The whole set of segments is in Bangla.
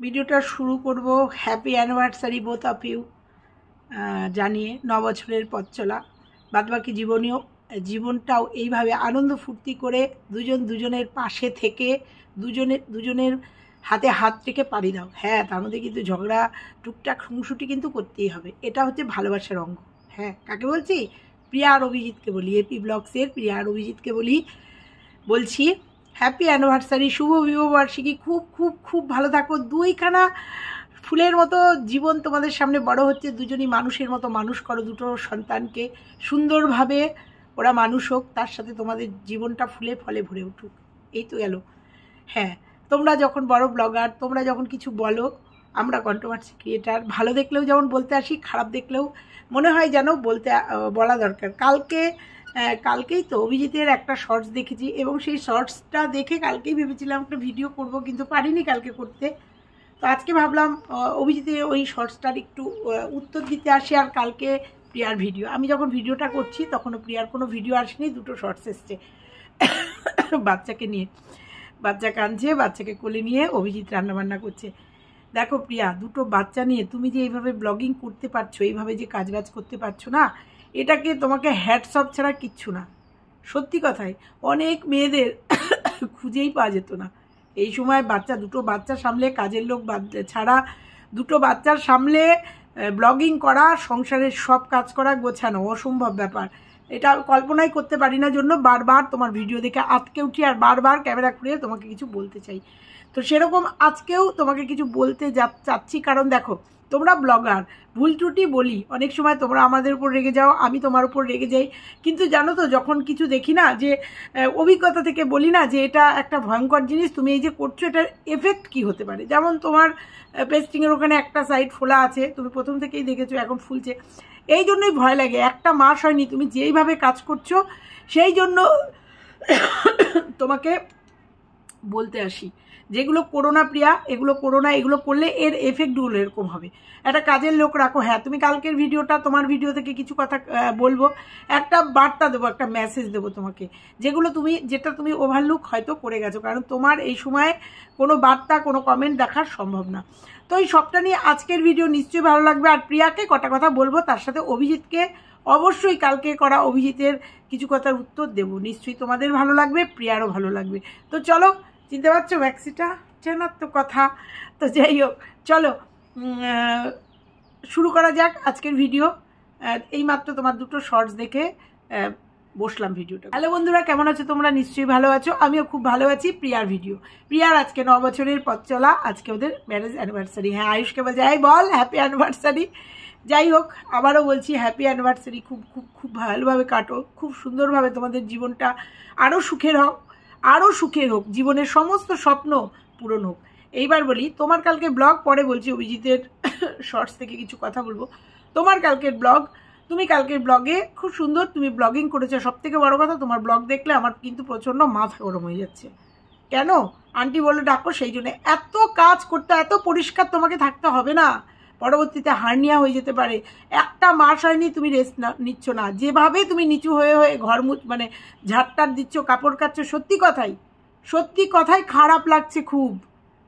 ভিডিওটা শুরু করব happy anniversary both of you জানিয়ে 9 বছরের পথ চলা বাদবাকি জীবনটাও এইভাবে আনন্দ ফুর্তি করে দুজনের পাশে থেকে দুজনের হাতে হাত রেখে পাড়ি দাও। হ্যাঁ, তার মধ্যে কিন্তু ঝগড়া টুকটাক খুনসুটি কিন্তু করতেই হবে, এটা হচ্ছে ভালোবাসার অঙ্গ। হ্যাঁ, কাকে বলছি? প্রিয়া আর অভিজিৎকে বলি, এপি ব্লগসের প্রিয়া আর অভিজিৎকে বলছি হ্যাপি অ্যানিভার্সারি, শুভ বিবাহবার্ষিকী। খুব খুব খুব ভালো থাকো, দুইখানা ফুলের মতো জীবন তোমাদের সামনে বড় হচ্ছে, দুজনই মানুষের মতো মানুষ করো দুটো সন্তানকে, সুন্দরভাবে ওরা মানুষ হোক, তার সাথে তোমাদের জীবনটা ফুলে ফলে ভরে উঠুক। এই তো গেল। হ্যাঁ, তোমরা যখন বড় ব্লগার, তোমরা যখন কিছু বলো, আমরা কন্ট্রোভার্সি ক্রিয়েটার, ভালো দেখলেও যেমন বলতে আসি, খারাপ দেখলেও মনে হয় যেন বলা দরকার। কালকেই তো অভিজিতের একটা শর্টস দেখেছি এবং সেই শর্টসটা দেখে কালকেই ভেবেছিলাম একটা ভিডিও করব, কিন্তু পারিনি কালকে করতে। তো আজকে ভাবলাম অভিজিতের ওই শর্টসটার একটু উত্তর দিতে আসি। আর কালকে প্রিয়ার ভিডিও, আমি যখন ভিডিওটা করছি তখনও প্রিয়ার কোনো ভিডিও আসেনি, দুটো শর্টস এসছে বাচ্চাকে নিয়ে। বাচ্চা কাঁদছে, বাচ্চাকে কোলে নিয়ে অভিজিৎ রান্নাবান্না করছে। দেখো প্রিয়া, দুটো বাচ্চা নিয়ে তুমি যে এইভাবে ব্লগিং করতে পারছো, এইভাবে যে কাজবাজ করতে পারছো না, এটাকে তোমাকে হ্যাটস অফ ছাড়া কিচ্ছু না। সত্যি কথাই, অনেক মেয়েদের খুঁজেই পাওয়া যেত না এই সময়। দুটো বাচ্চা সামলে, কাজের লোক ছাড়া দুটো বাচ্চার সামলে ব্লগিং করা, সংসারের সব কাজ করা, গোছানো অসম্ভব ব্যাপার। এটা কল্পনাই করতে পারি না, জন্য বারবার তোমার ভিডিও দেখে আটকে উঠি আর বারবার ক্যামেরা ঘুরিয়ে তোমাকে কিছু বলতে চাই। তো সেরকম আজকেও তোমাকে কিছু বলতে চাচ্ছি, কারণ দেখো তোমরা ব্লগার, ভুল ত্রুটি বলি, অনেক সময় তোমরা আমাদের উপর রেগে যাও, আমি তোমার উপর রেগে যাই, কিন্তু জানো তো যখন কিছু দেখি না, যে অভিজ্ঞতা থেকে বলি না যে এটা একটা ভয়ঙ্কর জিনিস, তুমি এই যে করছো এটার এফেক্ট কি হতে পারে। যেমন তোমার পেস্টিংয়ের ওখানে একটা সাইড ফোলা আছে, তুমি প্রথম থেকেই দেখেছো, এখন ফুলছে। এই জন্যই ভয় লাগে, একটা মাস হয়নি তুমি যেইভাবে কাজ করছো, সেই জন্য তোমাকে বলতে আসি যেগুলো করোনা প্রিয়া, এগুলো করোনা, এগুলো করলে এর এফেক্টগুলো এরকম হবে। একটা কাজের লোক রাখো। হ্যাঁ, তুমি কালকের ভিডিওটা, তোমার ভিডিও থেকে কিছু কথা বলবো, একটা বার্তা দেবো, একটা মেসেজ দেবো তোমাকে, যেটা তুমি ওভারলুক হয়তো করে গেছো, কারণ তোমার এই সময় কোনো বার্তা, কোনো কমেন্ট দেখার সম্ভব না। তো এই সবটা নিয়ে আজকের ভিডিও নিশ্চয়ই ভালো লাগবে। আর প্রিয়াকে কটা কথা বলবো, তার সাথে অভিজিৎকে অবশ্যই কালকে করা অভিজিতের কিছু কথার উত্তর দেবো, নিশ্চয়ই তোমাদের ভালো লাগবে, প্রিয়ারও ভালো লাগবে। তো চলো, চিনতে পারছো ম্যাক্সিটা, চেনার তো কথা। তো যাই হোক, চলো শুরু করা যাক আজকের ভিডিও। এইমাত্র তোমার দুটো শর্টস দেখে বসলাম ভিডিওটা। হ্যালো বন্ধুরা, কেমন আছো তোমরা? নিশ্চয়ই ভালো আছো, আমিও খুব ভালো আছি। প্রিয়ার আজকে 9 বছরের পথ চলা, আজকে ওদের ম্যারেজ অ্যানিভার্সারি। হ্যাঁ, আয়ুষকে বলছে, এই বল হ্যাপি অ্যানিভার্সারি। যাই হোক, আবারও বলছি হ্যাপি অ্যানিভার্সারি। খুব খুব খুব ভালোভাবে কাটো, খুব সুন্দরভাবে তোমাদের জীবনটা আরও সুখের হোক, জীবনের সমস্ত স্বপ্ন পূরণ হোক। এইবার বলি তোমার কালকে ব্লগ, পরে বলছি অভিজিতের শর্টস থেকে কিছু কথা বলবো। তোমার কালকের ব্লগ, তুমি কালকের ব্লগে খুব সুন্দর তুমি ব্লগিং করেছো। সব থেকে বড় কথা, তোমার ব্লগ দেখলে আমার কিন্তু প্রচণ্ড মাথা গরম হয়ে যাচ্ছে। কেন? আন্টি বলে ডাকো, সেই জন্য। এত কাজ করতে, এত পরিষ্কার তোমাকে থাকতে হবে না, পরবর্তীতে হার্নিয়া হয়ে যেতে পারে। একটা মাস হয়নি তুমি রেস্ট নিচ্ছ না, যেভাবে তুমি নিচু হয়ে ঘর মানে ঝাড়টার দিচ্ছ, কাপড় কাচ্ছ, সত্যি কথাই খারাপ লাগছে, খুব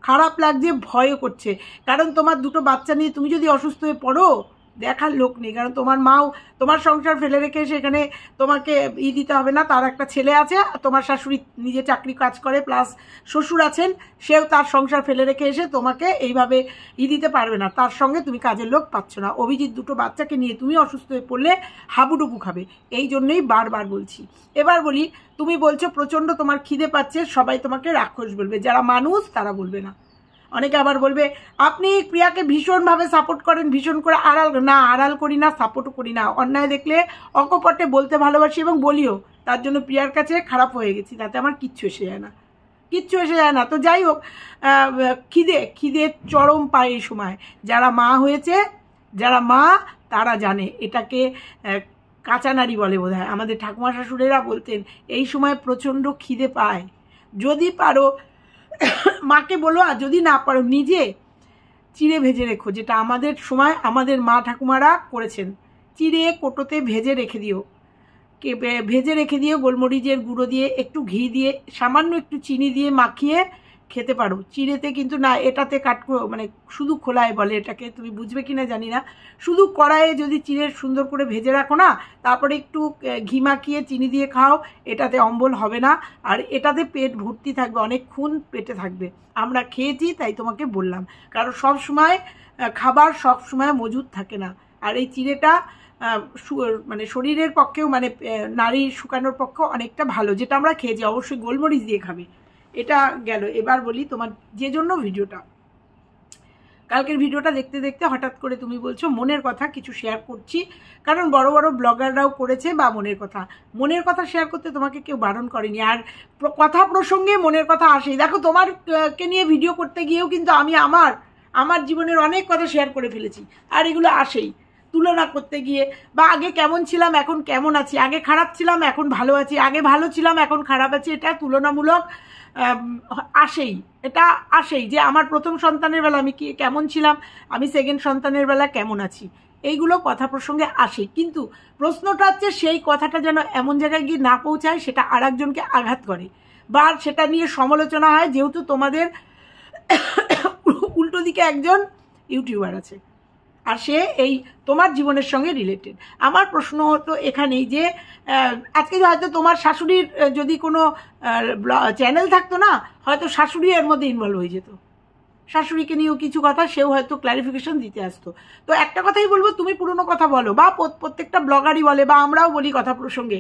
খারাপ লাগছে, ভয়ও করছে। কারণ তোমার দুটো বাচ্চা নিয়ে তুমি যদি অসুস্থ হয়ে পড়ো, দেখার লোক নেই। কারণ তোমার মাও তোমার সংসার ফেলে রেখে সেখানে তোমাকে দিতে হবে না, তার একটা ছেলে আছে, তোমার শাশুড়ি নিজে চাকরি কাজ করে, প্লাস শ্বশুর আছেন, সেও তার সংসার ফেলে রেখে এসে তোমাকে এইভাবে দিতে পারবে না। তার সঙ্গে তুমি কাজের লোক পাচ্ছ না। অভিজিৎ দুটো বাচ্চাকে নিয়ে তুমি অসুস্থ হয়ে পড়লে হাবুডুবু খাবে। এই জন্যই বারবার বলছি। এবার বলি, তুমি বলছো প্রচণ্ড তোমার খিদে পাচ্ছে, সবাই তোমাকে রাক্ষস বলবে, যারা মানুষ তারা বলবে না। অনেকে আবার বলবে আপনি প্রিয়াকে ভীষণভাবে সাপোর্ট করেন, ভীষণ করে আড়াল করি না, সাপোর্টও করি না। অন্যায় দেখলে অকপটে বলতে ভালোবাসি এবং বলিও, তার জন্য প্রিয়ার কাছে খারাপ হয়ে গেছি, তাতে আমার কিচ্ছু এসে যায় না। তো যাই হোক, খিদে চরম পায় এই সময়। যারা মা হয়েছে, যারা মা, তারা জানে এটাকে কাঁচা নাড়ি বলে বোধহয়। আমাদের ঠাকুমা শাশুড়েরা বলতেন এই সময় প্রচণ্ড খিদে পায়। যদি পারো মাকে বলো, আর যদি না পারো নিজে চিড়ে ভেজে রেখো, যেটা আমাদের সময় আমাদের মা ঠাকুমারা করেছেন। চিড়ে কোটোতে ভেজে রেখে দিও, গোলমরিচের গুঁড়ো দিয়ে, একটু ঘি দিয়ে, সামান্য একটু চিনি দিয়ে মাখিয়ে খেতে পারো। চিড়েতে কিন্তু না, এটাতে মানে শুধু খোলায় বলে এটাকে, তুমি বুঝবে কি না জানি না। শুধু কড়াইয়ে যদি চিড়ে সুন্দর করে ভেজে রাখো না, তারপরে একটু ঘি মাখিয়ে চিনি দিয়ে খাও, এটাতে অম্বল হবে না, আর এটাতে পেট ভর্তি থাকবে, অনেকক্ষণ পেটে থাকবে। আমরা খেয়েছি তাই তোমাকে বললাম, কারণ সব সময় খাবার সব সময় মজুদ থাকে না। আর এই চিড়েটা মানে শরীরের পক্ষেও, মানে নারী শুকানোর পক্ষেও অনেকটা ভালো, যেটা আমরা খেয়েছি। অবশ্যই গোলমরিচ দিয়ে খাবে। এটা গেল। এবার বলি তোমার যে জন্য ভিডিওটা, কালকের ভিডিওটা দেখতে দেখতে হঠাৎ করে তুমি বলছো মনের কথা কিছু শেয়ার করছি, কারণ বড় বড় ব্লগাররাও করেছে, বা মনের কথা শেয়ার করতে তোমাকে কেউ বারণ করেনি। আর কথা প্রসঙ্গে মনের কথা আসেই। দেখো, তোমারকে নিয়ে ভিডিও করতে গিয়েও কিন্তু আমি আমার জীবনের অনেক কথা শেয়ার করে ফেলেছি, আর এগুলো আসেই তুলনা করতে গিয়ে, বা আগে কেমন ছিলাম এখন কেমন আছি, আগে খারাপ ছিলাম এখন ভালো আছি, আগে ভালো ছিলাম এখন খারাপ আছি, এটা তুলনামূলক এটা আসেই যে আমার প্রথম সন্তানের বেলা আমি কেমন ছিলাম, আমি সেকেন্ড সন্তানের বেলা কেমন আছি, এইগুলো কথা প্রসঙ্গে আসেই। কিন্তু প্রশ্নটা হচ্ছে সেই কথাটা যেন এমন জায়গায় গিয়ে না পৌঁছায় সেটা আর একজনকে আঘাত করে, বা সেটা নিয়ে সমালোচনা হয়, যেহেতু তোমাদের উল্টো দিকে একজন ইউটিউবার আছে, আর সে এই তোমার জীবনের সঙ্গে রিলেটেড। আমার প্রশ্ন হতো এখানেই যে আজকে হয়তো তোমার শাশুড়ির যদি কোনো চ্যানেল থাকতো না, হয়তো শাশুড়ি এর মধ্যে ইনভলভ হয়ে যেত, শাশুড়িকে নিয়েও কিছু কথা সেও হয়তো ক্ল্যারিফিকেশন দিতে আসতো। তো একটা কথাই বলবো, তুমি পুরনো কথা বলো, বা প্রত্যেকটা ব্লগারই বলে, বা আমরাও বলি কথা প্রসঙ্গে,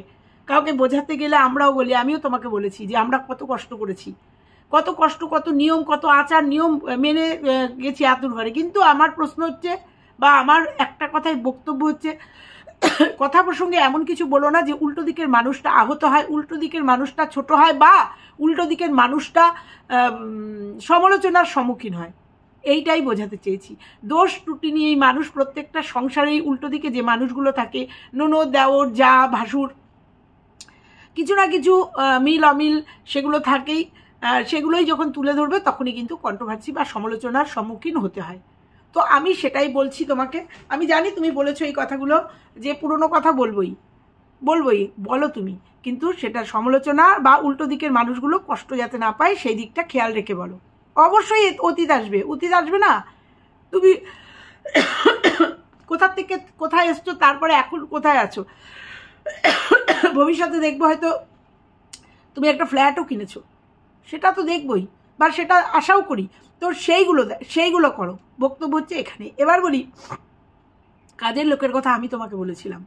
কাউকে বোঝাতে গেলে আমরাও বলি, আমিও তোমাকে বলেছি যে আমরা কত কষ্ট করেছি, কত নিয়ম, কত আচার নিয়ম মেনে গেছি আতুর ঘরে। কিন্তু আমার প্রশ্ন হচ্ছে, বা আমার একটা কথাই বক্তব্য হচ্ছে, কথা প্রসঙ্গে এমন কিছু বলো না যে উল্টো দিকের মানুষটা আহত হয়, উল্টো দিকের মানুষটা ছোট হয়, বা উল্টো দিকের মানুষটা সমালোচনার সম্মুখীন হয়। এইটাই বোঝাতে চেয়েছি। দোষ ত্রুটি নিয়ে এই মানুষ প্রত্যেকটা সংসারেই উল্টো দিকে যে মানুষগুলো থাকে, ননদ, দেওর, যা, ভাসুর, কিছু না কিছু মিল অমিল সেগুলো থাকেই। সেগুলোই যখন তুলে ধরবে তখনই কিন্তু কন্ট্রোভার্সি বা সমালোচনার সম্মুখীন হতে হয়। তো আমি সেটাই বলছি তোমাকে। আমি জানি তুমি বলেছো এই কথাগুলো, যে পুরনো কথা বলবোই বলো তুমি, কিন্তু সেটা সমালোচনা বা উল্টো দিকের মানুষগুলো কষ্ট যাতে না পায় সেই দিকটা খেয়াল রেখে বলো। অবশ্যই অতীত আসবে না। তুমি কোথা থেকে কোথায় এসছো, তারপরে এখন কোথায় আছো, ভবিষ্যতে দেখবো হয়তো তুমি একটা ফ্ল্যাটও কিনেছো, সেটা তো দেখবই, বা সেটা আশাও করি। তো সেইগুলো করো। বক্তব্য হচ্ছে এখানে। এবার বলি কাজের লোকের কথা। আমি তোমাকে বলেছিলাম,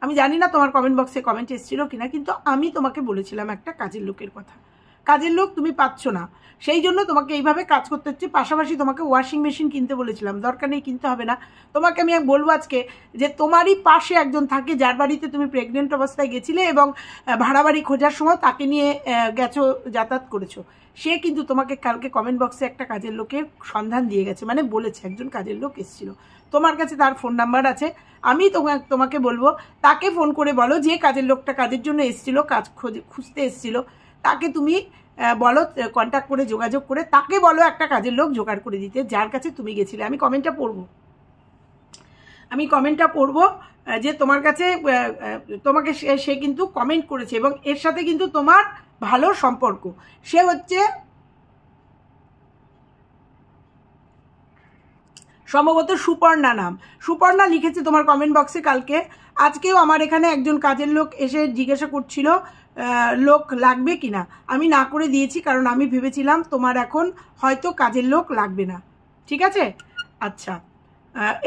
আমি জানি না তোমার কমেন্ট বক্সে কমেন্ট এসেছিল কিনা, কিন্তু আমি তোমাকে বলেছিলাম একটা কাজের লোকের কথা। কাজের লোক তুমি পাচ্ছ না, সেই জন্য তোমাকে এইভাবে কাজ করতে হচ্ছে। পাশাপাশি তোমাকে ওয়াশিং মেশিন কিনতে বলেছিলাম, দরকার নেই, কিনতে হবে না। তোমাকে আমি বলবো আজকে যে তোমারই পাশে একজন থাকে, যার বাড়িতে তুমি প্রেগনেন্ট অবস্থায় গেছিলে এবং ভাড়া বাড়ি খোঁজার সময় তাকে নিয়ে গেছো, যাতায়াত করেছো। সে কিন্তু তোমাকে কালকে কমেন্ট বক্সে একটা কাজের লোকের সন্ধান দিয়ে গেছে, মানে বলেছে একজন কাজের লোক এসেছিল। তোমার কাছে তার ফোন নাম্বার আছে, আমি তোমাকে বলবো তাকে ফোন করে বলো যে কাজের লোকটা কাজের জন্য এসেছিল, কাজ খুঁজতে এসেছিল, তাকে তুমি বলো, কন্ট্যাক্ট করে যোগাযোগ করে তাকে বলো একটা কাজের লোক জোগাড় করে দিতে, যার কাছে তুমি গেছিলে। আমি কমেন্টটা পড়বো যে তোমার কাছে তোমাকে সে কিন্তু কমেন্ট করেছে, এবং এর সাথে কিন্তু তোমার ভালো সম্পর্ক। সে হচ্ছে সম্ভবত সুপর্ণা নাম। সুপর্ণা লিখেছে তোমার কমেন্ট বক্সে কালকে। আজকেও আমার এখানে একজন কাজের লোক এসে জিজ্ঞাসা করছিল লোক লাগবে কিনা। আমি না করে দিয়েছি, কারণ আমি ভেবেছিলাম তোমার এখন হয়তো কাজের লোক লাগবে না। ঠিক আছে? আচ্ছা,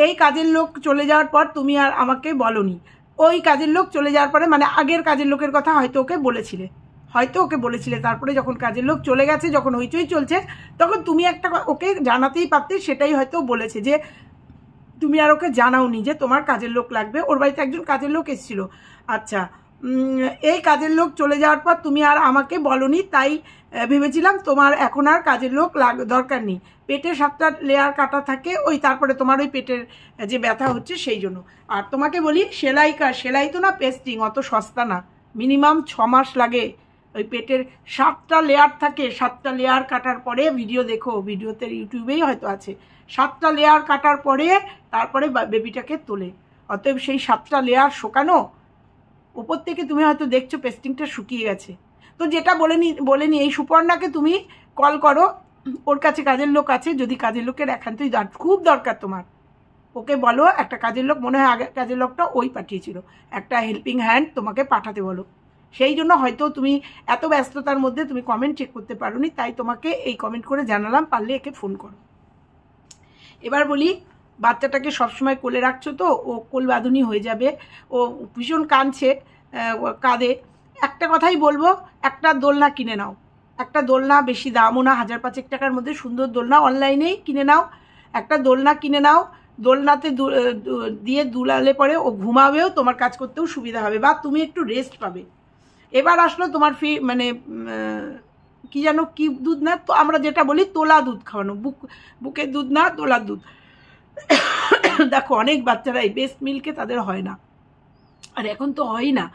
এই কাজের লোক চলে যাওয়ার পর তুমি আর আমাকে বলনি। ওই কাজের লোক চলে যাওয়ার পরে, মানে আগের কাজের লোকের কথা হয়তো ওকে বলেছিলে, তারপরে যখন কাজের লোক চলে গেছে, যখন হইচই চলছে, তখন তুমি একটা ওকে জানাতেই পারতে। সেটাই হয়তো বলেছে যে তুমি আর ওকে জানাওনি যে তোমার কাজের লোক লাগবে। ওর বাড়িতে একজন কাজের লোক এসেছিল। আচ্ছা, এই কাজের লোক চলে যাওয়ার পর তুমি আর আমাকে বলনি, তাই ভেবেছিলাম তোমার এখন আর কাজের লোক দরকার নেই। পেটে 7টা লেয়ার কাটা থাকে, ওই তারপরে তোমার ওই পেটের যে ব্যথা হচ্ছে সেই জন্য। আর তোমাকে বলি সেলাই তো না, পেস্টিং অত সস্তা না, মিনিমাম 6 মাস লাগে। ওই পেটের 7টা লেয়ার থাকে, 7টা লেয়ার কাটার পরে, ভিডিও দেখো, ভিডিওতে ইউটিউবেই হয়তো আছে, 7টা লেয়ার কাটার পরে তারপরে বেবিটাকে তোলে। অতএব সেই 7টা লেয়ার শোকানো, উপর থেকে তুমি হয়তো দেখছো পেস্টিংটা শুকিয়ে গেছে। তো যেটা বলেনি এই সুপর্ণাকে তুমি কল করো, ওর কাছে কাজের লোক আছে, যদি কাজের লোকের একান্তই খুব দরকার তোমার, ওকে বলো একটা কাজের লোক, মনে হয় আগে কাজের লোকটা ওই পাঠিয়েছিল, একটা হেল্পিং হ্যান্ড তোমাকে পাঠাতে বলো। সেই জন্য হয়তো তুমি এত ব্যস্ততার মধ্যে তুমি কমেন্ট চেক করতে পারোনি, তাই তোমাকে এই কমেন্ট করে জানালাম, পারলে একে ফোন করো। এবার বলি, বাচ্চাটাকে সবসময় কোলে রাখছো তো, ও কোলবাঁধুনি হয়ে যাবে, ও ভীষণ কাঁদছে, কাঁদে। একটা কথাই বলবো, একটা দোলনা কিনে নাও, একটা দোলনা, বেশি দামও না, 1000-5 টাকার মধ্যে সুন্দর দোলনা অনলাইনেই কিনে নাও, একটা দোলনা কিনে নাও। দোলনাতে দিয়ে দুলালে পরে ও ঘুমাবেও, তোমার কাজ করতেও সুবিধা হবে, বা তুমি একটু রেস্ট পাবে। এবার আসলো তোমার মানে কি যেন, কি দুধ না, তো আমরা যেটা বলি তোলা দুধ খাওয়ানো, বুকের দুধ না, তোলার দুধ। দেখো অনেক বাচ্চারাই বেস্ট মিল্কে তাদের হয় না, আর এখন তো হয়ই না,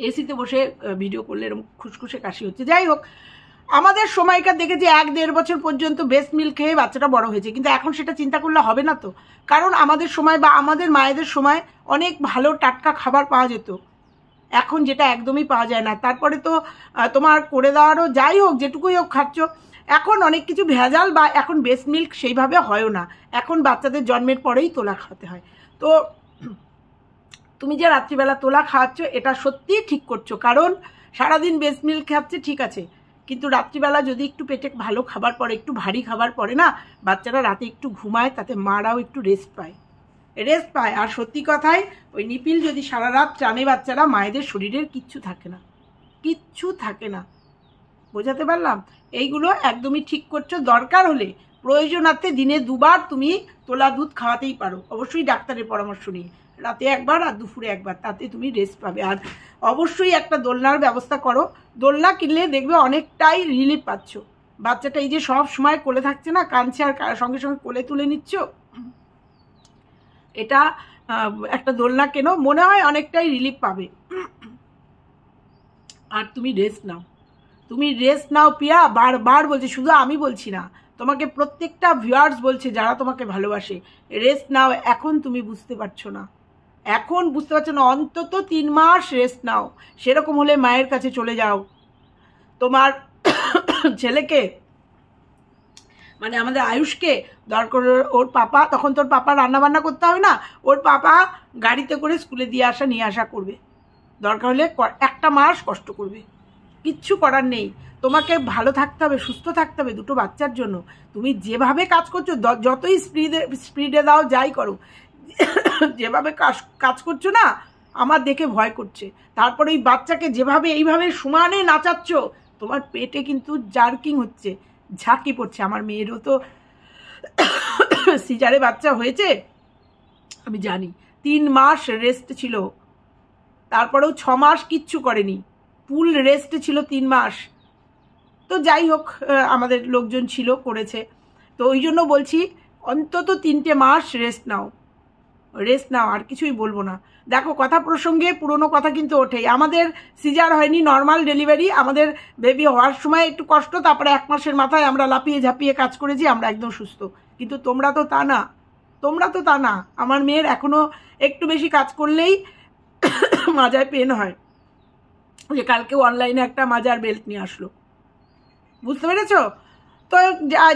এসিতে বসে ভিডিও করলে এরকম খুসখুসে কাশি হচ্ছে। যাই হোক, আমাদের সময়কার দেখেছি 1-1.5 বছর পর্যন্ত বেস্ট মিল্ক খেয়ে বাচ্চাটা বড় হয়েছে, কিন্তু এখন সেটা চিন্তা করলে হবে না তো, কারণ আমাদের সময় বা আমাদের মায়েদের সময় অনেক ভালো টাটকা খাবার পাওয়া যেত, এখন যেটা একদমই পাওয়া যায় না। তারপরে তো তোমার করে দেওয়ারও, যাই হোক যেটুকুই হোক খাচ্ছ, এখন অনেক কিছু ভেজাল, বা এখন বেস্ট মিল্ক সেইভাবে হয়ও না, এখন বাচ্চাদের জন্মের পরেই তোলা খাওয়াতে হয়। তো তুমি যে রাত্রিবেলা তোলা খাওয়াচ্ছ এটা সত্যিই ঠিক করছো, কারণ সারাদিন বেস্ট মিল্ক খাচ্ছে ঠিক আছে, কিন্তু রাত্রিবেলা যদি একটু পেটে ভালো খাবার পড়ে, একটু ভারী খাবার পড়ে না, বাচ্চারা রাতে একটু ঘুমায়, তাতে মারাও একটু রেস্ট পায়। আর সত্যি কথাই, ওই নিপিল যদি সারা রাত টানে বাচ্চারা, মায়েদের শরীরের কিচ্ছু থাকে না। বোঝাতে পারলাম? এইগুলো একদমই ঠিক করছো। দরকার হলে প্রয়োজনার্থে দিনে 2 বার তুমি তোলা দুধ খাওয়াতেই পারো, অবশ্যই ডাক্তারের পরামর্শ নিয়ে, রাতে 1 বার আর দুপুরে 1 বার, তাতে তুমি রেস্ট পাবে। আর অবশ্যই একটা দোলনার ব্যবস্থা করো, দোলনা কিনলে দেখবে অনেকটাই রিলিফ পাচ্ছ। বাচ্চাটা এই যে সব সময় কোলে থাকছে না, কাঁদছে, আর সঙ্গে সঙ্গে কোলে তুলে নিচ্ছ, এটা একটা দোলনা কেনো, মনে হয় অনেকটাই রিলিফ পাবে। আর তুমি রেস্ট নাও প্রিয়া, বারবার বলছি, শুধু আমি বলছি না, তোমাকে প্রত্যেকটা ভিউয়ার্স বলছে যারা তোমাকে ভালোবাসে, রেস্ট নাও। এখন তুমি বুঝতে পারছো না, অন্তত 3 মাস রেস্ট নাও। সেরকম হলে মায়ের কাছে চলে যাও, তোমার ছেলেকে, মানে আমাদের আয়ুষকে দরকার, ওর পাপা, তখন তোর পাপা রান্না বান্না করতে হবে না, ওর পাপা গাড়িতে করে স্কুলে নিয়ে আসা করবে, দরকার হলে 1 মাস কষ্ট করবে, কিচ্ছু করার নেই। তোমাকে ভালো থাকতে হবে, সুস্থ থাকতে হবে 2টো বাচ্চার জন্য। তুমি যেভাবে কাজ করছো, যতই স্পিডে দাও, যাই করো, যেভাবে কাজ করছো না, আমার দেখে ভয় করছে। তারপরে ওই বাচ্চাকে যেভাবে এইভাবে সমানে নাচাচ্ছ, তোমার পেটে কিন্তু জার্কিং হচ্ছে, ঝাঁকি পড়ছে। আমার মেয়েরও তো সিজারে বাচ্চা হয়েছে, আমি জানি। 3 মাস রেস্ট ছিল, তারপরেও 6 মাস কিচ্ছু করেনি, ফুল রেস্ট ছিল 3 মাস। তো যাই হোক, আমাদের লোকজন ছিল, করেছে। তো ওই জন্য বলছি, অন্তত 3টে মাস রেস্ট নাও, আর কিছুই বলবো না। দেখো, কথা প্রসঙ্গে পুরনো কথা কিন্তু ওঠেই। আমাদের সিজার হয়নি, নর্মাল ডেলিভারি। আমাদের বেবি হওয়ার সময় একটু কষ্ট, তারপরে 1 মাসের মাথায় আমরা লাপিয়ে ঝাঁপিয়ে কাজ করেছি, আমরা একদম সুস্থ। কিন্তু তোমরা তো তা না। আমার মেয়ের এখনো একটু বেশি কাজ করলেই মাজায় পেন হয়, যে কালকেও অনলাইনে একটা মাজার বেল্ট নিয়ে আসলো, বুঝতে পেরেছো? তো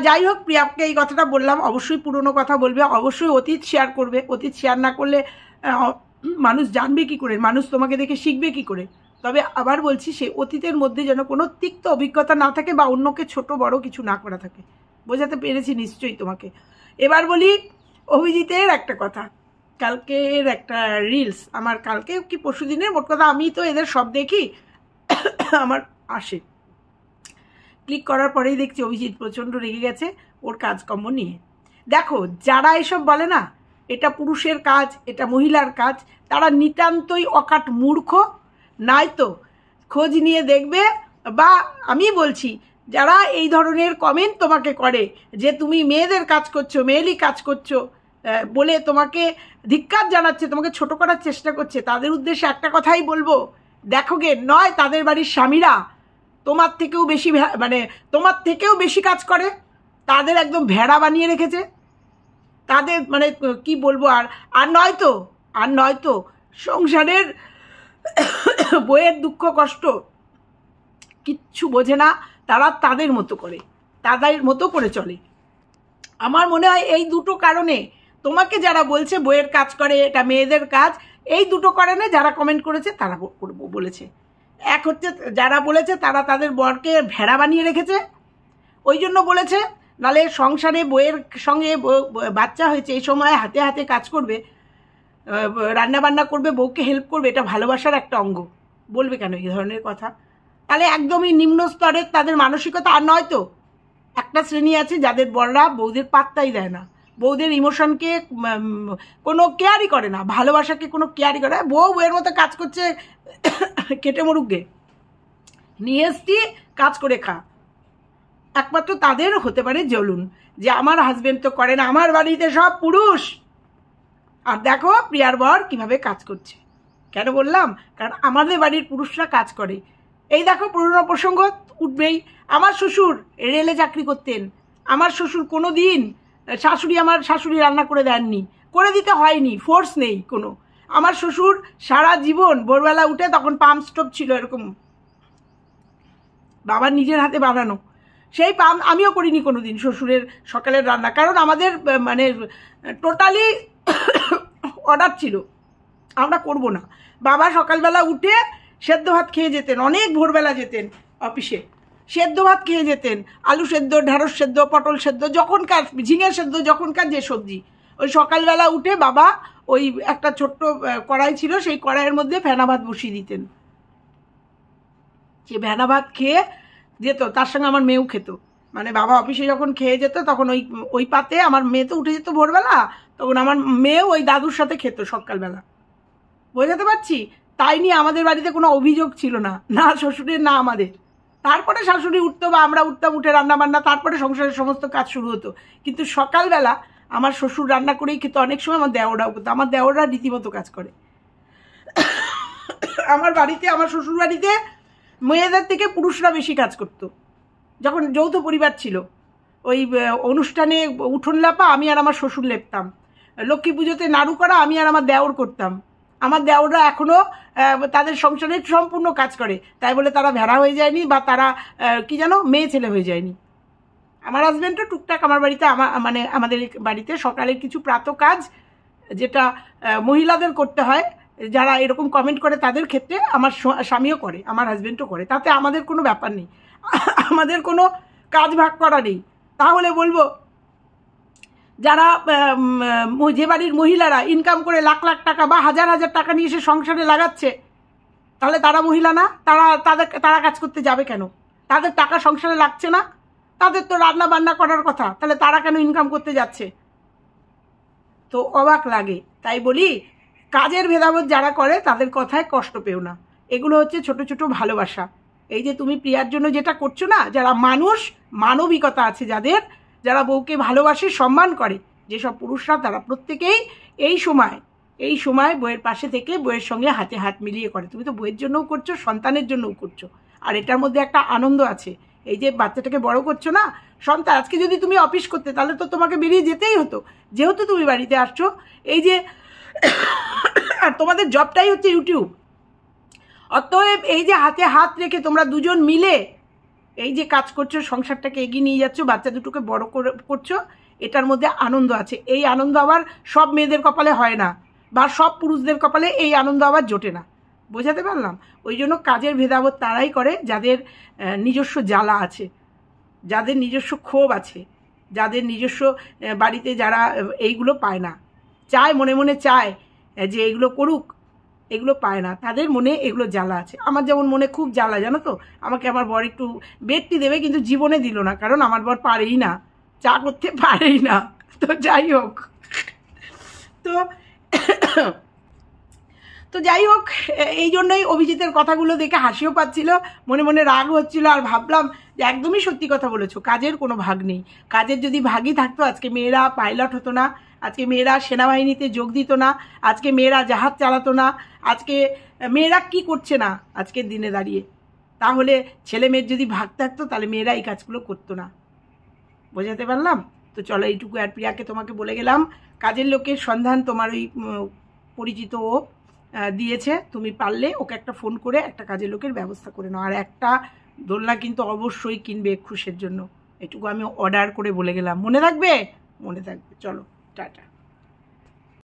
যাই হোক, প্রিয়াকে এই কথাটা বললাম। অবশ্যই পুরনো কথা বলবে, অবশ্যই অতীত শেয়ার করবে। অতীত শেয়ার না করলে মানুষ জানবে কি করে, মানুষ তোমাকে দেখে শিখবে কি করে? তবে আবার বলছি, সেই অতীতের মধ্যে যেন কোনো তিক্ত অভিজ্ঞতা না থাকে, বা অন্যকে ছোট বড় কিছু না করা থাকে। বোঝাতে পেরেছি নিশ্চয়ই তোমাকে। এবার বলি অভিজিতের একটা কথা, কালকের একটা রিলস, আমার কালকে কি পরশু দিনের, মোট কথা আমি তো এদের সব দেখি, আমার আসে, ক্লিক করার পরেই দেখছি অভিজিৎ প্রচণ্ড রেগে গেছে ওর কাজকর্ম নিয়ে। দেখো, যারা এসব বলে না এটা পুরুষের কাজ, এটা মহিলার কাজ, তারা নিতান্তই অকাট মূর্খ, নয়তো খোঁজ নিয়ে দেখবে। বা আমি বলছি, যারা এই ধরনের কমেন্ট তোমাকে করে যে তুমি মেয়েদের কাজ করছো, মেয়েলি কাজ করছো বলে তোমাকে ধিক্কার জানাচ্ছে, তোমাকে ছোট করার চেষ্টা করছে, তাদের উদ্দেশ্যে একটা কথাই বলবো, দেখো গে, নয় তাদের বাড়ির স্বামীরা তোমার থেকেও বেশি কাজ করে, তাদের একদম ভেড়া বানিয়ে রেখেছে, তাদের মানে কি বলবো। আর নয়তো সংসারের বইয়ের দুঃখ কষ্ট কিচ্ছু বোঝে না, তারা তাদের মতো করে চলে। আমার মনে হয় এই দুটো কারণে তোমাকে যারা বলছে বইয়ের কাজ করে, এটা মেয়েদের কাজ, এই দুটো কারণে যারা কমেন্ট করেছে তারা বলেছে। এক হচ্ছে যারা বলেছে তারা তাদের বরকে ভেড়া বানিয়ে রেখেছে, ওই জন্য বলেছে। নালে সংসারে বইয়ের সঙ্গে বাচ্চা হয়েছে, এই সময় হাতে হাতে কাজ করবে, রান্নাবান্না করবে, বউকে হেল্প করবে, এটা ভালোবাসার একটা অঙ্গ। বলবে কেন এই ধরনের কথা? তাহলে একদমই নিম্ন স্তরের তাদের মানসিকতা। আর নয়তো একটা শ্রেণী আছে যাদের বড়রা বউদের পাত্তাই দেয় না, বউদের ইমোশনকে কোনো কেয়ারই করে না, ভালোবাসাকে কোনো কেয়ারই করে না। বউয়ের মতো কাজ করছে, কেটে মরুক গে, নিয়ে এসছি কাজ করে খা। একমাত্র তাদের হতে পারে জ্বলুন যে আমার হাজবেন্ড তো করে না, আমার বাড়িতে সব পুরুষ। আর দেখো প্রিয়ার বর কিভাবে কাজ করছে। কেন বললাম? কারণ আমাদের বাড়ির পুরুষরা কাজ করে। এই দেখো পুরনো প্রসঙ্গ উঠবেই। আমার শ্বশুর রেলে চাকরি করতেন, আমার শ্বশুর কোনো দিন আমার শাশুড়ি রান্না করে দেননি, করে দিতে হয়নি, ফোর্স নেই কোনো। আমার শ্বশুর সারা জীবন ভোরবেলা উঠে, তখন পাম্প স্টোভ ছিল এরকম বাবার নিজের হাতে বানানো, সেই পাম্প আমিও করিনি কোনো দিন শ্বশুরের সকালের রান্না, কারণ আমাদের মানে টোটালি অর্ডার ছিল আমরা করব না। বাবা সকালবেলা উঠে সেদ্ধ ভাত খেয়ে যেতেন, অনেক ভোরবেলা যেতেন অফিসে, সেদ্ধ ভাত খেয়ে যেতেন, আলু সেদ্ধ, ঢেঁড়স সেদ্ধ, পটল সেদ্ধ, যখনকার ঝিঙে সেদ্ধ, যখনকার যে সবজি, ওই সকালবেলা উঠে বাবা ওই একটা ছোট্ট কড়াই ছিল, সেই কড়াইয়ের মধ্যে ফেনা ভাত বসিয়ে দিতেন। সে ভেনা ভাত খেয়ে যেত, তার সঙ্গে আমার মেয়েও খেত। মানে বাবা অফিসে যখন খেয়ে যেত তখন ওই পাতে আমার মেয়ে তো উঠে যেত ভোরবেলা, তখন আমার মেয়েও ওই দাদুর সাথে খেত সকালবেলা। বোঝাতে পারছি? তাই নিয়ে আমাদের বাড়িতে কোনো অভিযোগ ছিল না, না শ্বশুরের না আমাদের। তারপরে শাশুড়ি উঠতো বা আমরা উঠতাম, উঠে রান্না বান্না, তারপরে সংসারের সমস্ত কাজ শুরু হতো। কিন্তু সকালবেলা আমার শ্বশুর রান্না করেই খেত। অনেক সময় আমার দেওররাও করতো, আমার দেওররা রীতিমতো কাজ করে। আমার বাড়িতে, আমার শ্বশুর বাড়িতে মেয়েদের থেকে পুরুষরা বেশি কাজ করতো। যখন যৌথ পরিবার ছিল, ওই অনুষ্ঠানে উঠোন লেপা আমি আর আমার শ্বশুর লেপতাম, লক্ষ্মী পুজোতে নাড়ু করা আমি আর আমার দেওর করতাম। আমার দেওররা এখনও তাদের সংসারে সম্পূর্ণ কাজ করে, তাই বলে তারা ভেড়া হয়ে যায়নি বা তারা কি জানো মেয়ে ছেলে হয়ে যায়নি। আমার হাজব্যান্ডও টুকটাক আমার বাড়িতে, মানে আমাদের বাড়িতে সকালের কিছু প্রাতঃ কাজ যেটা মহিলাদের করতে হয়, যারা এরকম কমেন্ট করে তাদের ক্ষেত্রে আমার স্বামীও করে, আমার হাজব্যান্ডও করে, তাতে আমাদের কোনো ব্যাপার নেই, আমাদের কোনো কাজ ভাগ করা নেই। তাহলে বলবো যারা যে বাড়ির মহিলারা ইনকাম করে লাখ লাখ টাকা বা হাজার হাজার টাকা নিয়ে এসে সংসারে লাগাচ্ছে, তাহলে তারা মহিলা না? তারা কাজ করতে যাবে কেন? তাদের টাকা সংসারে লাগছে না? তাদের তো রান্না বান্না করার কথা, তাহলে তারা কেন ইনকাম করতে যাচ্ছে? তো অবাক লাগে। তাই বলি কাজের ভেদাভেদ যারা করে তাদের কথায় কষ্ট পেও না। এগুলো হচ্ছে ছোট ছোট ভালোবাসা। এই যে তুমি প্রিয়ার জন্য যেটা করছো না, যারা মানুষ, মানবিকতা আছে যাদের, যারা বউকে ভালোবাসে, সম্মান করে, যেসব পুরুষরা, তারা প্রত্যেকেই এই সময় বইয়ের পাশে থেকে বইয়ের সঙ্গে হাতে হাত মিলিয়ে করে। তুমি তো বইয়ের জন্যও করছো, সন্তানের জন্যও করছো, আর এটার মধ্যে একটা আনন্দ আছে। এই যে বাচ্চাটাকে বড় করছো না, সন্তান, আজকে যদি তুমি অফিস করতে তাহলে তো তোমাকে বেরিয়ে যেতেই হতো, যেহেতু তুমি বাড়িতে আসছো। এই যে আর তোমাদের জবটাই হচ্ছে ইউটিউব, অতএব এই যে হাতে হাত রেখে তোমরা দুজন মিলে এই যে কাজ করছো, সংসারটাকে এগিয়ে নিয়ে যাচ্ছ, বাচ্চা দুটোকে বড় করছো, এটার মধ্যে আনন্দ আছে। এই আনন্দ আবার সব মেয়েদের কপালে হয় না, বা সব পুরুষদের কপালে এই আনন্দ আবার জোটে না। বোঝাতে পারলাম? ওই জন্য কাজের ভেদাভেদ তারাই করে যাদের নিজস্ব জ্বালা আছে, যাদের নিজস্ব ক্ষোভ আছে, যাদের নিজস্ব বাড়িতে যারা এইগুলো পায় না, চায় মনে মনে চায় যে এগুলো করুক, এগুলো পায় না, তাদের মনে এগুলো জ্বালা আছে। আমার যেমন মনে খুব জ্বালা, জানো তো, আমাকে আমার বর একটু বেডটি দেবে, কিন্তু জীবনে দিল না, কারণ আমার বর পারেই না, চা করতে পারেই না। তো যাই হোক, তো যাই হোক, এই জন্যই অভিজিতের কথাগুলো দেখে হাসিও পাচ্ছিল, মনে মনে রাগ হচ্ছিল, আর ভাবলাম যে একদমই সত্যি কথা বলেছো, কাজের কোনো ভাগ নেই। কাজের যদি ভাগই থাকতো আজকে মেয়েরা পাইলট হতো না, আজকে মেয়েরা সেনাবাহিনীতে যোগ দিত না, আজকে মেয়েরা জাহাজ চালাতো না, আজকে মেয়েরা কি করছে না আজকের দিনে দাঁড়িয়ে। তাহলে ছেলে মেয়ের যদি ভাগ থাকতো তাহলে মেয়েরা এই কাজগুলো করতো না। বোঝাতে পারলাম? তো চলো এইটুকু। আর প্রিয়াকে তোমাকে বলে গেলাম, কাজের লোকের সন্ধান তোমার ওই পরিচিত ও দিয়েছে, তুমি পারলে ওকে একটা ফোন করে একটা কাজের লোকের ব্যবস্থা করে নাও। আর একটা দোলনা কিন্তু অবশ্যই কিনবে একুশের জন্য, এটুকু আমি অর্ডার করে বলে গেলাম। মনে থাকবে? মনে থাকবে। চলো টাটা।